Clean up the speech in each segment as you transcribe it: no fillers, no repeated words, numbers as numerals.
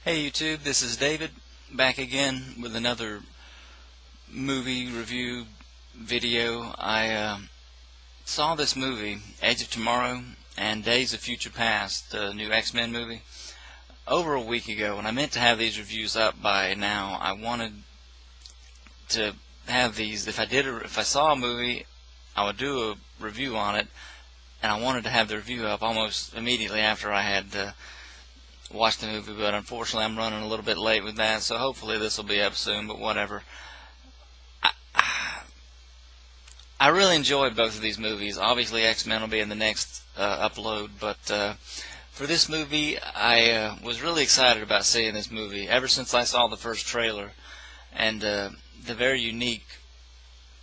Hey YouTube, this is David, back again with another movie review video. I saw this movie, Edge of Tomorrow and Days of Future Past, the new X-Men movie, over a week ago, and I meant to have these reviews up by now. I wanted to have these, if I saw a movie, I would do a review on it, and I wanted to have the review up almost immediately after I had watch the movie, but unfortunately I'm running a little bit late with that, so hopefully this will be up soon, but whatever. I really enjoyed both of these movies. Obviously X-Men will be in the next upload, but for this movie I was really excited about seeing this movie ever since I saw the first trailer, and the very unique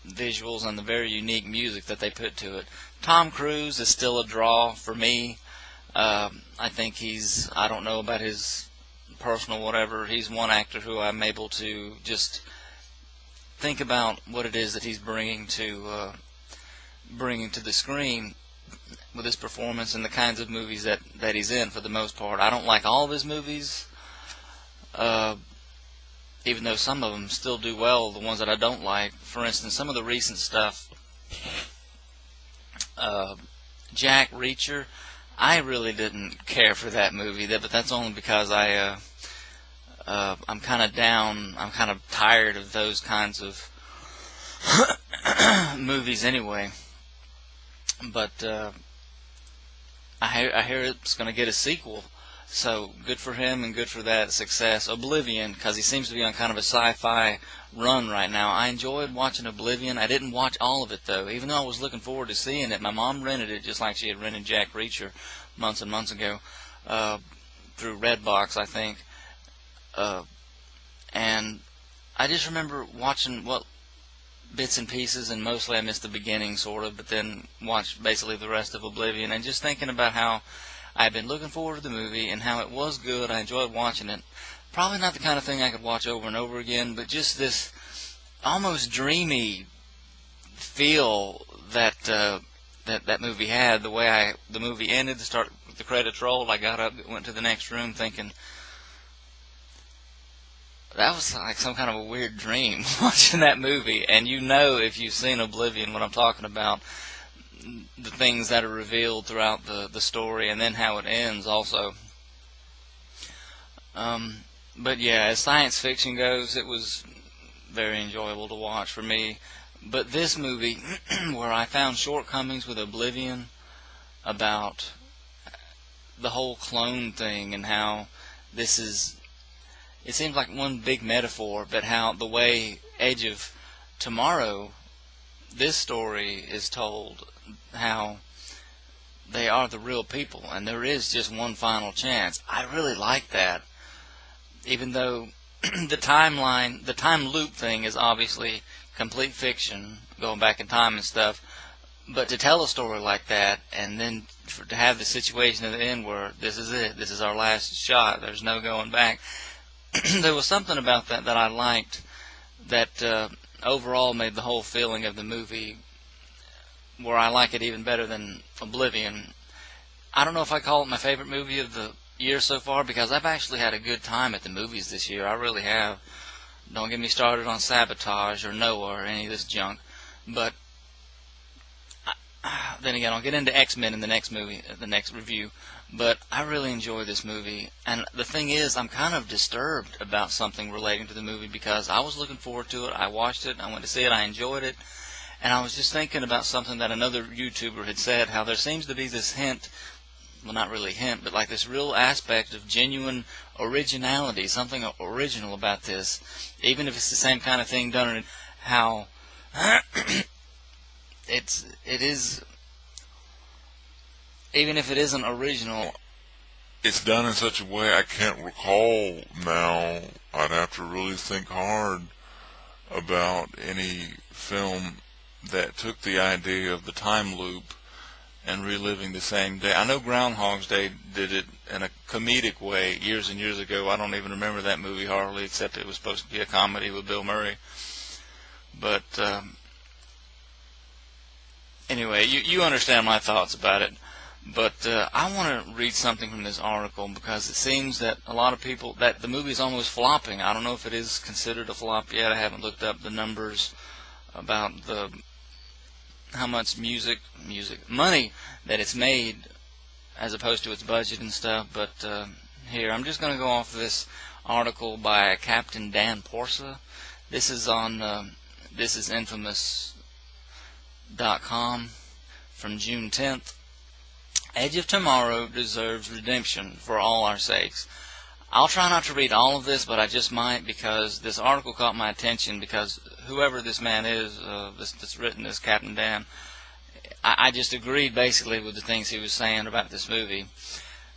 visuals and the very unique music that they put to it. Tom Cruise is still a draw for me. I think I don't know about his personal whatever, he's one actor who I'm able to just think about what it is that he's bringing to the screen with his performance and the kinds of movies that he's in for the most part. I don't like all of his movies, even though some of them still do well, the ones that I don't like. For instance, some of the recent stuff, Jack Reacher, I really didn't care for that movie, but that's only because I'm kind of down. I'm kind of tired of those kinds of movies anyway. But I hear it's going to get a sequel, so good for him and good for that success. Oblivion, because he seems to be on kind of a sci-fi run right now. I enjoyed watching Oblivion. I didn't watch all of it though, even though I was looking forward to seeing it. My mom rented it just like she had rented Jack Reacher months and months ago through Redbox, I think. And I just remember watching bits and pieces, and mostly I missed the beginning sort of, but then watched basically the rest of Oblivion, and just thinking about how I've been looking forward to the movie and how it was good. I enjoyed watching it. Probably not the kind of thing I could watch over and over again, but just this almost dreamy feel that that movie had. The way the movie ended, to start with the credits rolled, I got up, went to the next room thinking that was like some kind of a weird dream watching that movie. And you know, if you've seen Oblivion, what I'm talking about, the things that are revealed throughout the story, and then how it ends also. But yeah, as science fiction goes, it was very enjoyable to watch for me. But this movie, where I found shortcomings with Oblivion about the whole clone thing and how this is, it seems like one big metaphor, but how the way Edge of Tomorrow, this story is told, how they are the real people and there is just one final chance. I really like that. Even though the time loop thing is obviously complete fiction, going back in time and stuff, but to tell a story like that, and then to have the situation at the end where this is it, this is our last shot, there's no going back, there was something about that I liked, that overall made the whole feeling of the movie where I like it even better than Oblivion. I don't know if I call it my favorite movie of the year so far, because I've actually had a good time at the movies this year. I really have. Don't get me started on Sabotage or Noah or any of this junk. But then again, I'll get into X-Men in the next movie, the next review. But I really enjoy this movie. And the thing is, I'm kind of disturbed about something relating to the movie, because I was looking forward to it. I watched it. I went to see it. I enjoyed it. And I was just thinking about something that another YouTuber had said, how there seems to be this hint, well, not really hint, but like this real aspect of genuine originality, something original about this, even if it's the same kind of thing done in how it is, even if it isn't original. It's done in such a way I can't recall now. I'd have to really think hard about any film that took the idea of the time loop and reliving the same day. I know Groundhog's Day did it in a comedic way years and years ago. I don't even remember that movie hardly, except it was supposed to be a comedy with Bill Murray. But anyway, you understand my thoughts about it. But I want to read something from this article because it seems that a lot of people, that the movie is almost flopping. I don't know if it is considered a flop yet. I haven't looked up the numbers about how much money that it's made as opposed to its budget and stuff. But here, I'm just going to go off this article by Captain Dan Porsa. This is on this is infamous.com from June 10th. Edge of Tomorrow deserves redemption for all our sakes. I'll try not to read all of this, but I just might because this article caught my attention because whoever this man is that's written this, Captain Dan, I just agreed basically with the things he was saying about this movie.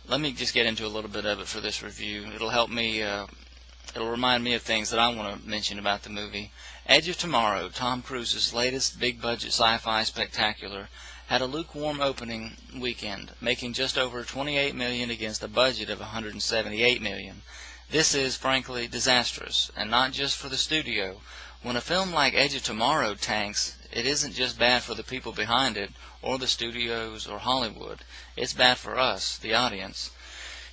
Let me just get into a little bit of it for this review. It'll help me, it'll remind me of things that I want to mention about the movie. Edge of Tomorrow, Tom Cruise's latest big-budget sci-fi spectacular, had a lukewarm opening weekend, making just over $28 million against a budget of $178 million. This is, frankly, disastrous, and not just for the studio. When a film like Edge of Tomorrow tanks, it isn't just bad for the people behind it, or the studios, or Hollywood. It's bad for us, the audience.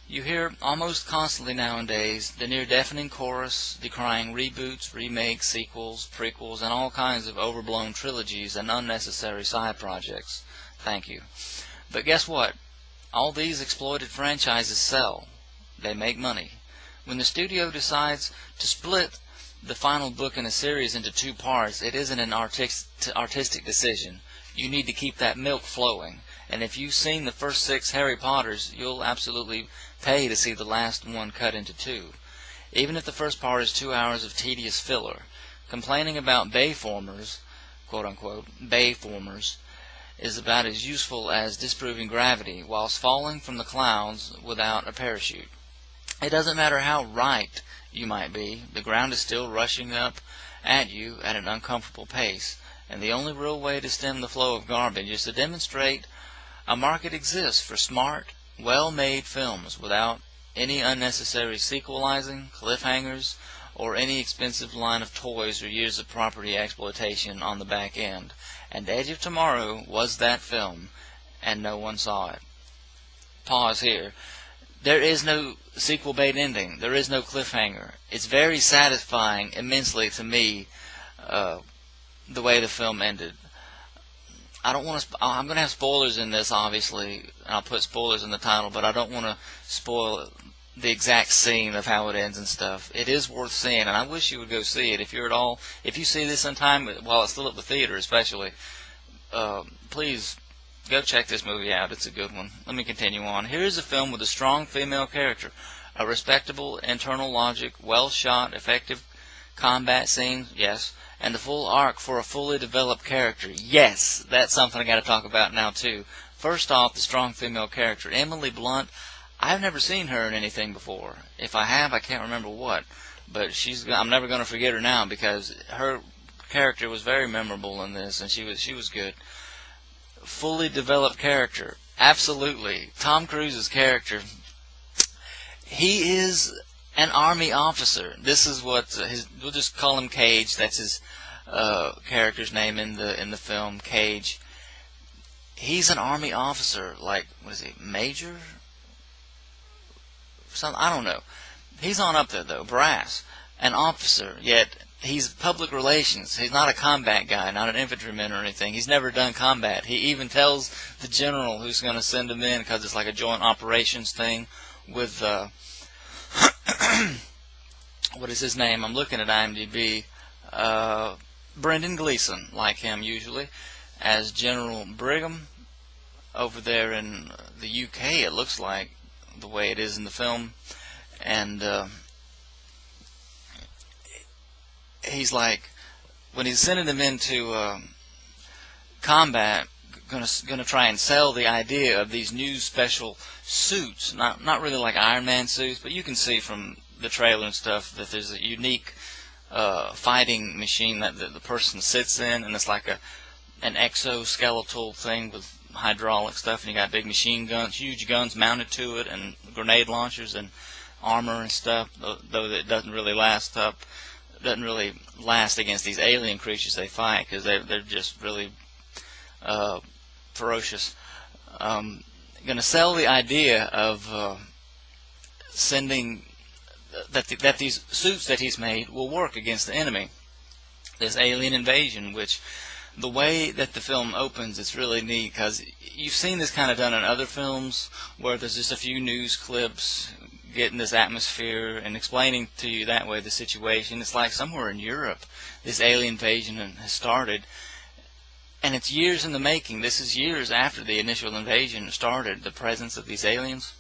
You hear almost constantly nowadays the near-deafening chorus decrying reboots, remakes, sequels, prequels, and all kinds of overblown trilogies and unnecessary side projects. Thank you. But guess what? All these exploited franchises sell. They make money. When the studio decides to split the final book in a series into 2 parts, it isn't an artistic decision. You need to keep that milk flowing. And if you've seen the first 6 Harry Potters, you'll absolutely pay to see the last one cut into 2. Even if the first part is 2 hours of tedious filler. Complaining about bayformers, quote-unquote, bayformers, is about as useful as disproving gravity whilst falling from the clouds without a parachute. It doesn't matter how right you might be, the ground is still rushing up at you at an uncomfortable pace, and the only real way to stem the flow of garbage is to demonstrate a market exists for smart, well-made films without any unnecessary sequelizing, cliffhangers, or any expensive line of toys or years of property exploitation on the back end. And Edge of Tomorrow was that film, and no one saw it. Pause here. There is no sequel bait ending. There is no cliffhanger. It's very satisfying immensely to me the way the film ended. I don't want to. I'm going to have spoilers in this, obviously, and I'll put spoilers in the title, but I don't want to spoil the exact scene of how it ends and stuff. It is worth seeing, and I wish you would go see it if you see this in time while it's still at the theater, especially. Please go check this movie out. It's a good one. Let me continue on. Here is a film with a strong female character, a respectable internal logic, well shot, effective combat scenes, yes, and the full arc for a fully developed character. Yes, that's something I got to talk about now too. First off, the strong female character, Emily Blunt. I've never seen her in anything before. If I have, I can't remember what. But I'm never going to forget her now because her character was very memorable in this, and she was good. Fully developed character, absolutely. Tom Cruise's character, he is an army officer. This is what we'll just call him Cage. That's his character's name in the film, Cage. He's an army officer, like what is he, major? I don't know. He's on up there though, brass, an officer. Yet he's public relations. He's not a combat guy, not an infantryman or anything. He's never done combat. He even tells the general who's going to send him in because it's like a joint operations thing with what is his name? I'm looking at IMDb. Brendan Gleeson, like him usually, as General Brigham over there in the UK. It looks like the way it is in the film, and he's like, when he's sending them into combat, gonna try and sell the idea of these new special suits, not really like Iron Man suits, but you can see from the trailer and stuff that there's a unique fighting machine that the person sits in, and it's like an exoskeletal thing with hydraulic stuff, and you got big machine guns, huge guns mounted to it, and grenade launchers and armor and stuff. Though it doesn't really last against these alien creatures they fight, because they're just really ferocious. going to sell the idea of sending that these suits that he's made will work against the enemy, this alien invasion. Which the way that the film opens, it's really neat, because you've seen this kind of done in other films where there's just a few news clips getting this atmosphere and explaining to you that way the situation. It's like somewhere in Europe this alien invasion has started, and it's years in the making. This is years after the initial invasion started, the presence of these aliens,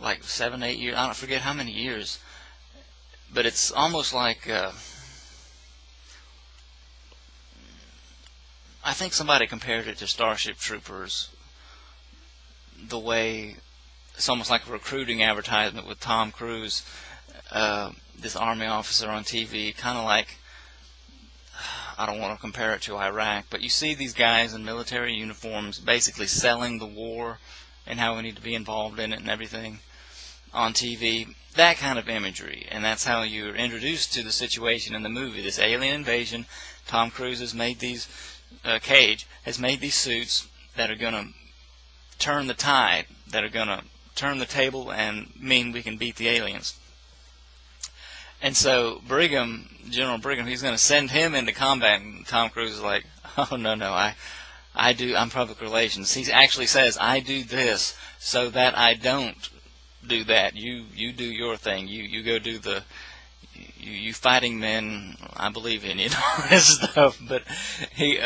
like 7, 8 years, I don't forget how many years, but it's almost like I think somebody compared it to Starship Troopers, the way it's almost like a recruiting advertisement with Tom Cruise, this army officer on TV, kind of like, I don't want to compare it to Iraq, but you see these guys in military uniforms basically selling the war and how we need to be involved in it and everything on TV, that kind of imagery. And that's how you're introduced to the situation in the movie, this alien invasion. Tom Cruise has made these, Cage has made these suits that are going to turn the tide, that are going to turn the table and mean we can beat the aliens. And so Brigham, General Brigham, he's going to send him into combat, and Tom Cruise is like, oh, no, I'm public relations. He actually says, I do this so that I don't do that. You do your thing. You go do the, you fighting men, I believe in you, and all this stuff. But he,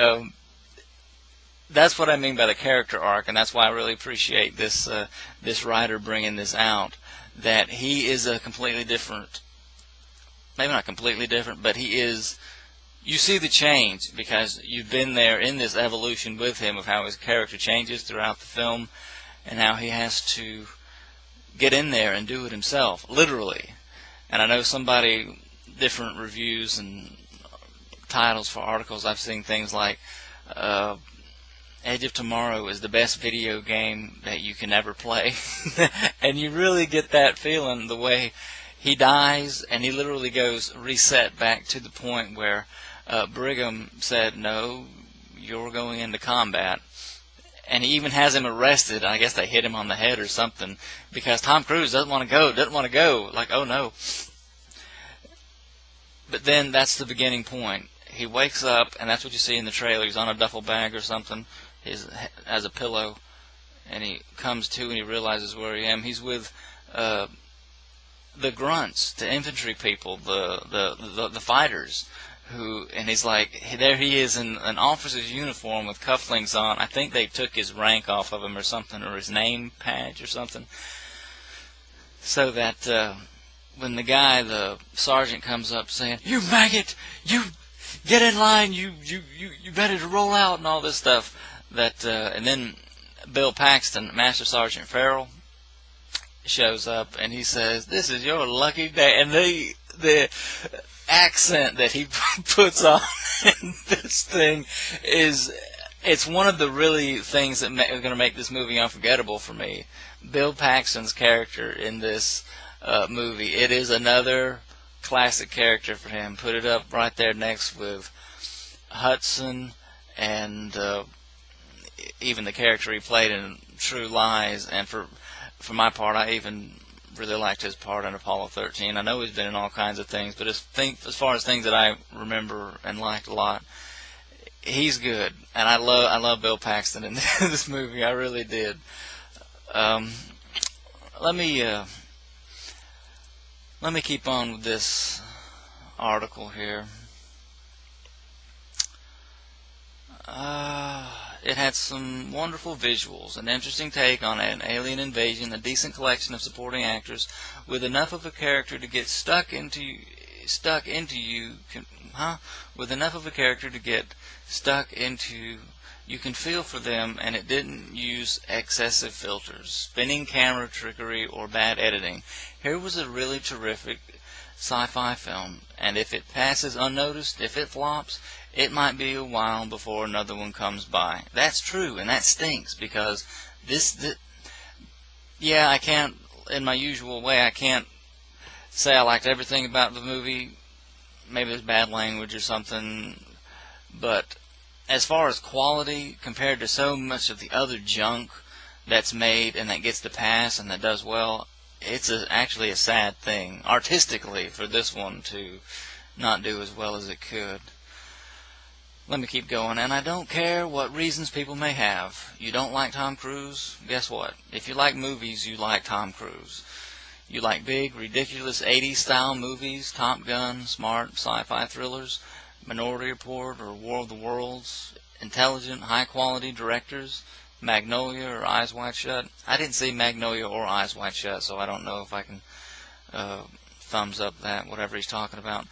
that's what I mean by the character arc, and that's why I really appreciate this this writer bringing this out, that he is a completely different, maybe not completely different, but he is, you see the change because you've been there in this evolution with him of how his character changes throughout the film and how he has to get in there and do it himself, literally. And I know somebody, different reviews and titles for articles, I've seen things like, Edge of Tomorrow is the best video game that you can ever play. And you really get that feeling the way he dies, and he literally goes reset back to the point where Brigham said, no, you're going into combat. And he even has him arrested. I guess they hit him on the head or something because Tom Cruise doesn't want to go. Like, oh no. But then that's the beginning point. He wakes up, and that's what you see in the trailer. He's on a duffel bag or something, as a pillow, and he comes to and he realizes where he am. He's with the grunts, the infantry people, the fighters, and he's like, there he is in an officer's uniform with cufflinks on. I think they took his rank off of him or something, or his name badge or something, so that when the sergeant comes up saying, you maggot, you get in line, you better to roll out and all this stuff, and then Bill Paxton, Master Sergeant Farrell, shows up and he says, this is your lucky day. And the accent that he puts on in this thing it's one of the really things that are going to make this movie unforgettable for me. Bill Paxton's character in this movie, it is another classic character for him. Put it up right there next with Hudson and even the character he played in True Lies. And for my part, I even really liked his part in Apollo 13. I know he's been in all kinds of things, but as far as things that I remember and liked a lot, he's good. And I love Bill Paxton in this movie. I really did. Let me keep on with this article here. It had some wonderful visuals, an interesting take on an alien invasion, a decent collection of supporting actors, with enough of a character to get stuck into you. With enough of a character to get stuck into. You can feel for them, and it didn't use excessive filters, spinning camera trickery, or bad editing. Here was a really terrific sci-fi film, and if it passes unnoticed, if it flops, it might be a while before another one comes by. That's true, and that stinks, because I can't, in my usual way, I can't say I liked everything about the movie. Maybe there's bad language or something, but as far as quality, compared to so much of the other junk that's made and that gets the pass and that does well, it's actually a sad thing, artistically, for this one to not do as well as it could. Let me keep going. And I don't care what reasons people may have. You don't like Tom Cruise? Guess what? If you like movies, you like Tom Cruise. You like big, ridiculous 80s style movies, Top Gun, smart sci-fi thrillers, Minority Report or War of the Worlds, intelligent, high-quality directors, Magnolia or Eyes Wide Shut. I didn't see Magnolia or Eyes Wide Shut, so I don't know if I can thumbs up that, whatever he's talking about.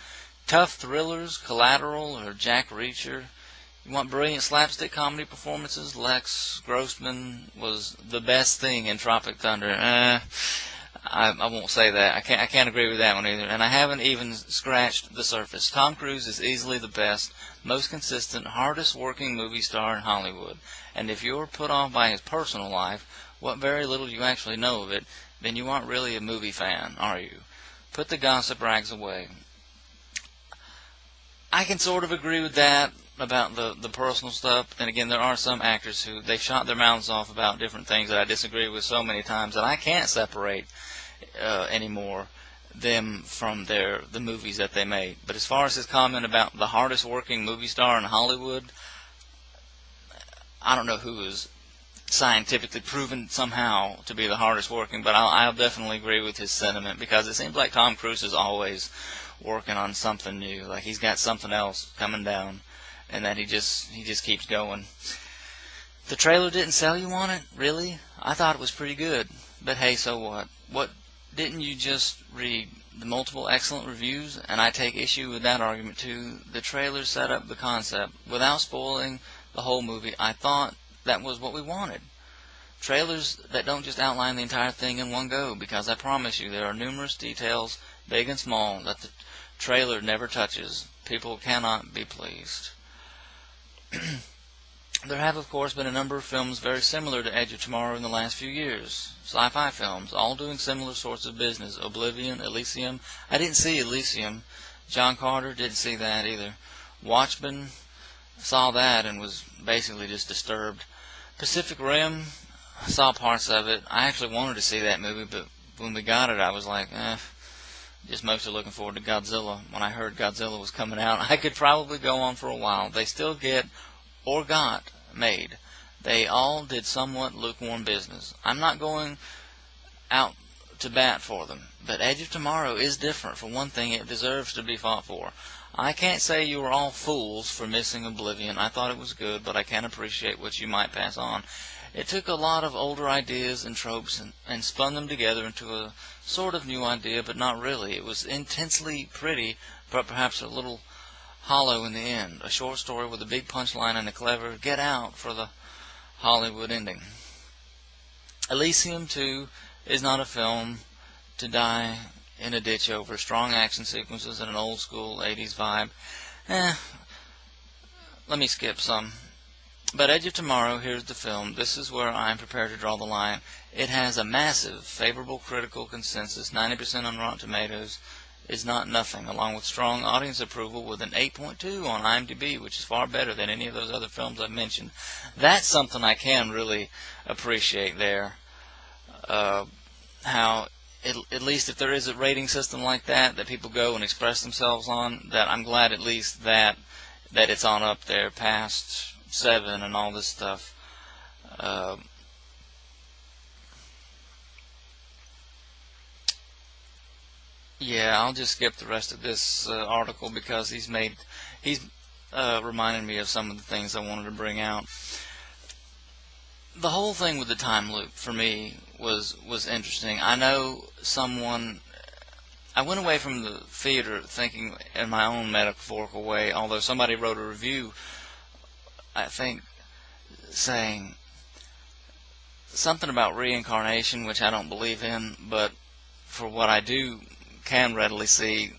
Tough thrillers, Collateral or Jack Reacher. You want brilliant slapstick comedy performances? Lex Grossman was the best thing in Tropic Thunder. I won't say that. I can't agree with that one either. And I haven't even scratched the surface. Tom Cruise is easily the best, most consistent, hardest working movie star in Hollywood. And if you're put off by his personal life, what very little you actually know of it, then you aren't really a movie fan, are you? Put the gossip rags away. I can sort of agree with that about the personal stuff. And again, there are some actors who they've shot their mouths off about different things that I disagree with so many times that I can't separate anymore them from the movies that they made. But as far as his comment about the hardest working movie star in Hollywood, I don't know who is scientifically proven somehow to be the hardest working, but I'll definitely agree with his sentiment, because it seems like Tom Cruise is always working on something new, like he's got something else coming down, and that he just keeps going. The trailer didn't sell you on it, really? I thought it was pretty good, but hey, so what? What didn't you just read the multiple excellent reviews? And I take issue with that argument too. The trailer set up the concept without spoiling the whole movie. I thought that was what we wanted. Trailers that don't just outline the entire thing in one go, because I promise you there are numerous details, big and small, that the trailer never touches. People cannot be pleased. There have, of course, been a number of films very similar to Edge of Tomorrow in the last few years. Sci-fi films, all doing similar sorts of business. Oblivion, Elysium. I didn't see Elysium. John Carter, didn't see that either. Watchmen, saw that and was basically just disturbed. Pacific Rim, saw parts of it. I actually wanted to see that movie, but when we got it, I was like, just mostly looking forward to Godzilla. When I heard Godzilla was coming out, I could probably go on for a while. They still get, or got, made. They all did somewhat lukewarm business. I'm not going out to bat for them, but Edge of Tomorrow is different. For one thing, it deserves to be fought for. I can't say you were all fools for missing Oblivion. I thought it was good, but I can appreciate what you might pass on. It took a lot of older ideas and tropes and spun them together into a sort of new idea, but not really. It was intensely pretty, but perhaps a little hollow in the end. A short story with a big punchline and a clever get out for the Hollywood ending. Elysium, too, is not a film to die in a ditch over. Strong action sequences and an old school 80s vibe. Let me skip some. But Edge of Tomorrow, here's the film. This is where I'm prepared to draw the line. It has a massive, favorable critical consensus. 90% on Rotten Tomatoes is not nothing, along with strong audience approval with an 8.2 on IMDb, which is far better than any of those other films I've mentioned. That's something I can really appreciate there. How, at least if there is a rating system like that people go and express themselves on, that I'm glad at least that it's on up there past 7 and all this stuff. Yeah, I'll just skip the rest of this article because he's reminded me of some of the things I wanted to bring out. The whole thing with the time loop for me was interesting. I know I went away from the theater thinking in my own metaphorical way, although somebody wrote a review, I think, saying something about reincarnation, which I don't believe in, but for what I can readily see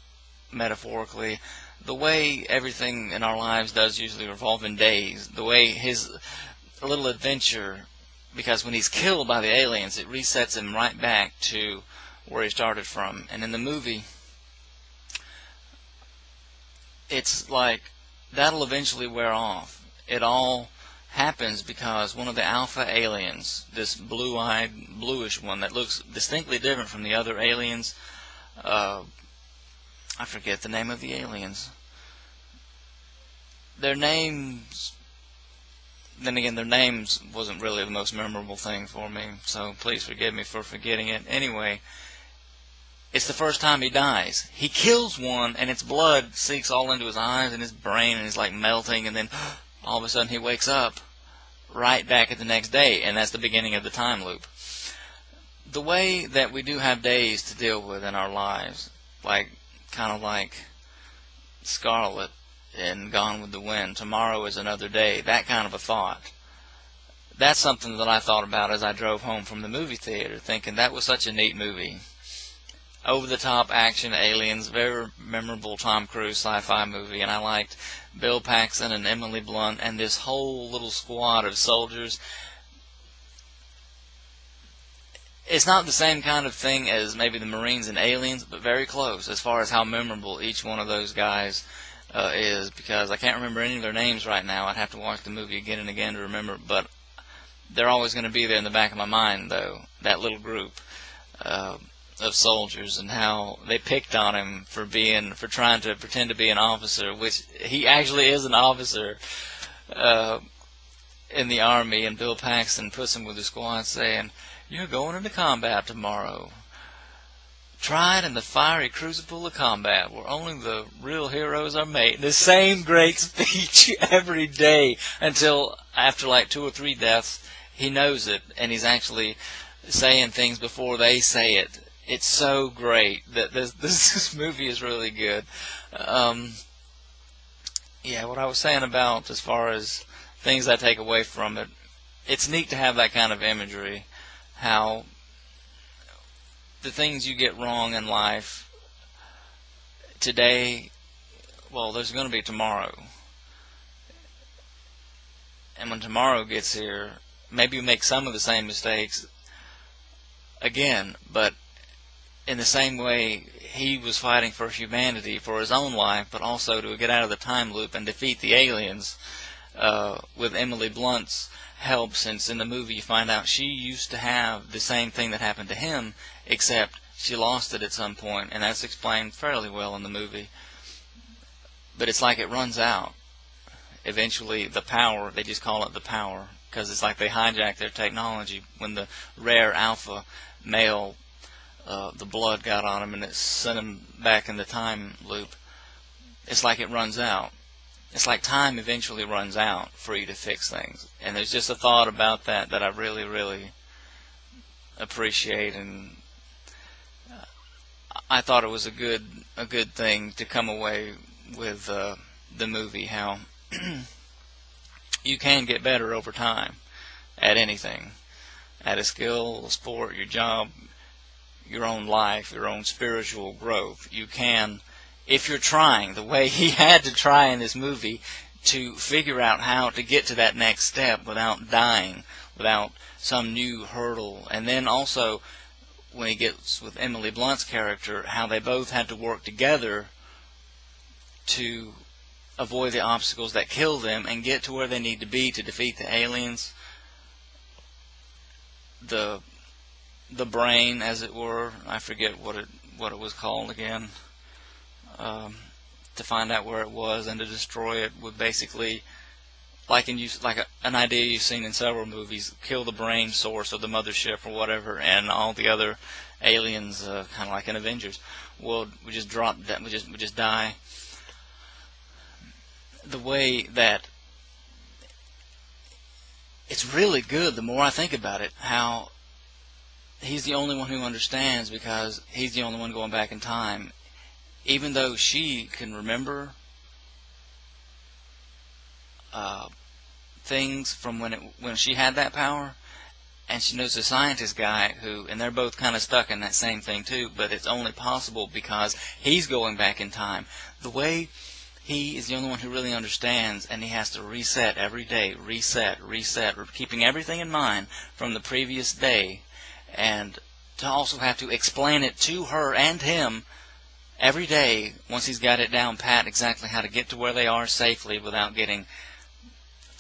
metaphorically, the way everything in our lives does usually revolve in days, the way his little adventure, because when he's killed by the aliens, it resets him right back to where he started from. And in the movie, it's like that'll eventually wear off. It all happens because one of the alpha aliens, this blue-eyed, bluish one that looks distinctly different from the other aliens, I forget the name of the aliens. Their names, then again, their names wasn't really the most memorable thing for me, so please forgive me for forgetting it. Anyway, it's the first time he dies. He kills one, and its blood seeps all into his eyes and his brain, and he's like melting, and then all of a sudden he wakes up right back at the next day, and that's the beginning of the time loop. The way that we do have days to deal with in our lives, kind of like Scarlet in Gone with the Wind, tomorrow is another day, that kind of a thought. That's something that I thought about as I drove home from the movie theater, thinking that was such a neat movie. Over-the-top action, aliens, very memorable Tom Cruise sci-fi movie, and I liked Bill Paxton and Emily Blunt and this whole little squad of soldiers. It's not the same kind of thing as maybe the Marines and Aliens, but very close as far as how memorable each one of those guys is, because I can't remember any of their names right now. I'd have to watch the movie again and again to remember, but they're always going to be there in the back of my mind, though, that little group of soldiers, and how they picked on him for trying to pretend to be an officer, which he actually is an officer in the Army, and Bill Paxton puts him with the squad saying, "You're going into combat tomorrow. Tried in the fiery crucible of combat, where only the real heroes are made." The same great speech every day until after like 2 or 3 deaths, he knows it, and he's actually saying things before they say it. It's so great that this movie is really good. Yeah, what I was saying about as far as things I take away from it, it's neat to have that kind of imagery. How the things you get wrong in life today, well, there's going to be tomorrow. And when tomorrow gets here, maybe you make some of the same mistakes again, but in the same way he was fighting for humanity, for his own life, but also to get out of the time loop and defeat the aliens with Emily Blunt's help, since in the movie you find out she used to have the same thing that happened to him, except she lost it at some point, and that's explained fairly well in the movie. But it's like it runs out. Eventually the power, they just call it the power, because it's like they hijack their technology. When the rare alpha male, the blood got on him and it sent him back in the time loop, it's like it runs out. It's like time eventually runs out for you to fix things. And there's just a thought about that I really, really appreciate, and I thought it was a good thing to come away with the movie, how you can get better over time at anything, at a skill, a sport, your job, your own life, your own spiritual growth. You can, if you're trying, the way he had to try in this movie to figure out how to get to that next step without dying, without some new hurdle. And then also, when he gets with Emily Blunt's character, how they both had to work together to avoid the obstacles that kill them and get to where they need to be to defeat the aliens. The brain, as it were, I forget what it was called again, to find out where it was and to destroy it would basically, an idea you've seen in several movies, kill the brain source of the mothership or whatever, and all the other aliens, kind of like in Avengers, would just drop that, would just die. The way that it's really good, the more I think about it, how he's the only one who understands, because he's the only one going back in time. Even though she can remember things from when she had that power, and she knows the scientist guy who, and they're both kind of stuck in that same thing too, but it's only possible because he's going back in time. The way he is the only one who really understands, and he has to reset every day, reset, keeping everything in mind from the previous day, and to also have to explain it to her and him every day once he's got it down pat exactly how to get to where they are safely without getting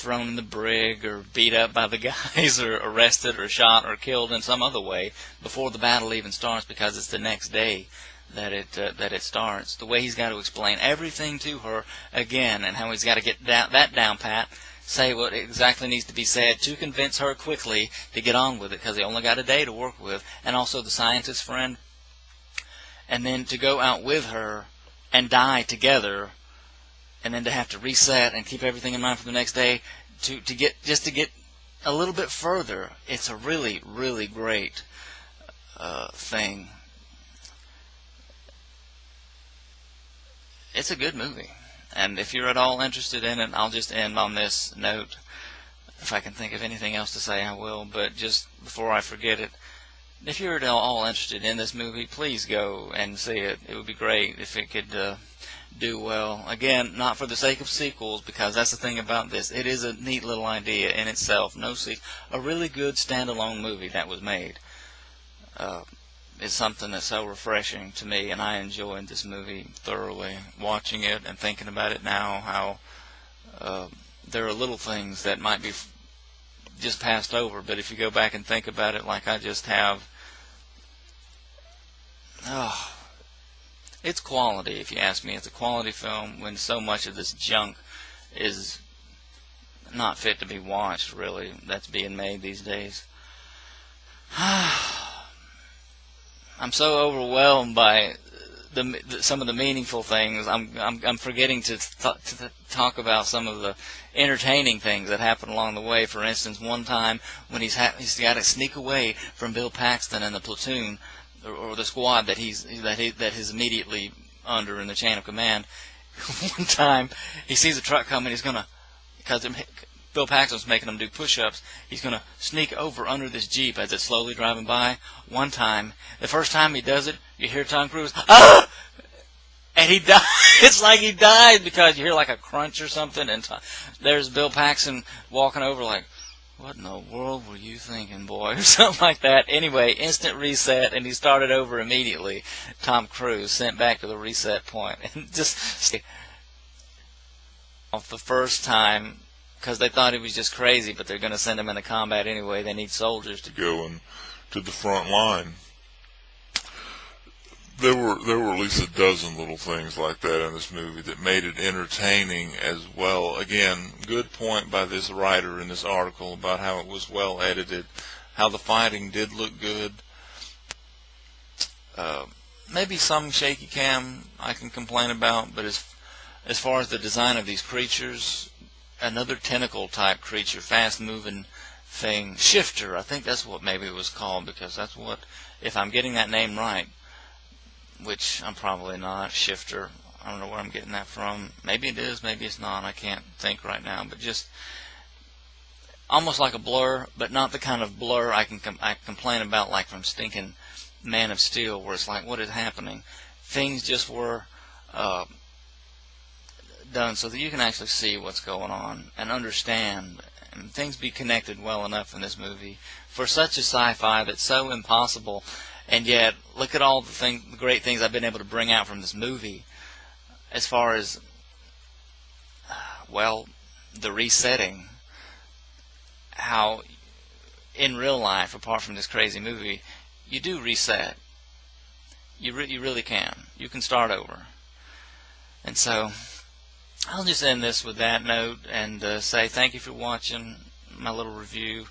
thrown in the brig or beat up by the guys or arrested or shot or killed in some other way before the battle even starts, because it's the next day that it starts. The way he's got to explain everything to her again, and how he's got to get that down pat, say what exactly needs to be said to convince her quickly to get on with it, because he only got a day to work with, and also the scientist friend, and then to go out with her and die together, and then to have to reset and keep everything in mind for the next day to get a little bit further. It's a really, really great thing. It's a good movie, and if you're at all interested in it, I'll just end on this note. If I can think of anything else to say, I will, but just before I forget it, if you're at all interested in this movie, please go and see it. It would be great if it could do well. Again, not for the sake of sequels, because that's the thing about this. It is a neat little idea in itself. A really good standalone movie that was made. Is something that's so refreshing to me, and I enjoyed this movie thoroughly, watching it and thinking about it now, how there are little things that might be just passed over, but if you go back and think about it like I just have, it's quality, if you ask me. It's a quality film when so much of this junk is not fit to be watched, really, that's being made these days. I'm so overwhelmed by some of the meaningful things. I'm forgetting to talk about some of the entertaining things that happen along the way. For instance, one time when he's got to sneak away from Bill Paxton and the platoon or the squad that he's immediately under in the chain of command. One time he sees a truck coming. He's gonna, because Bill Paxton's making him do push-ups, he's going to sneak over under this Jeep as it's slowly driving by. One time, the first time he does it, you hear Tom Cruise, ah! And he died. It's like he died, because you hear like a crunch or something, and there's Bill Paxton walking over like, what in the world were you thinking, boy? Or something like that. Anyway, instant reset, and he started over immediately. Tom Cruise sent back to the reset point. And just off the first time, because they thought he was just crazy, but they're going to send him into combat anyway. They need soldiers to go to the front line. There were at least a dozen little things like that in this movie that made it entertaining as well. Again, good point by this writer in this article about how it was well edited, how the fighting did look good. Maybe some shaky cam I can complain about, but as far as the design of these creatures, another tentacle type creature, fast moving thing, Shifter, I think that's what maybe it was called, because that's what, if I'm getting that name right, which I'm probably not, Shifter, I don't know where I'm getting that from. Maybe it is, maybe it's not, I can't think right now, but just almost like a blur, but not the kind of blur I complain about like from stinking Man of Steel, where it's like, what is happening? Things just were done so that you can actually see what's going on and understand, and things be connected well enough in this movie for such a sci-fi that's so impossible. And yet, look at all the great things I've been able to bring out from this movie, as far as, well, the resetting. How, in real life, apart from this crazy movie, you do reset. You really can. You can start over. And so, I'll just end this with that note and say thank you for watching my little review.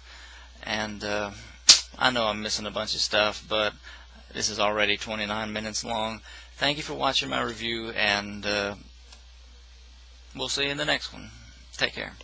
And I know I'm missing a bunch of stuff, but this is already 29 minutes long. Thank you for watching my review, and we'll see you in the next one. Take care.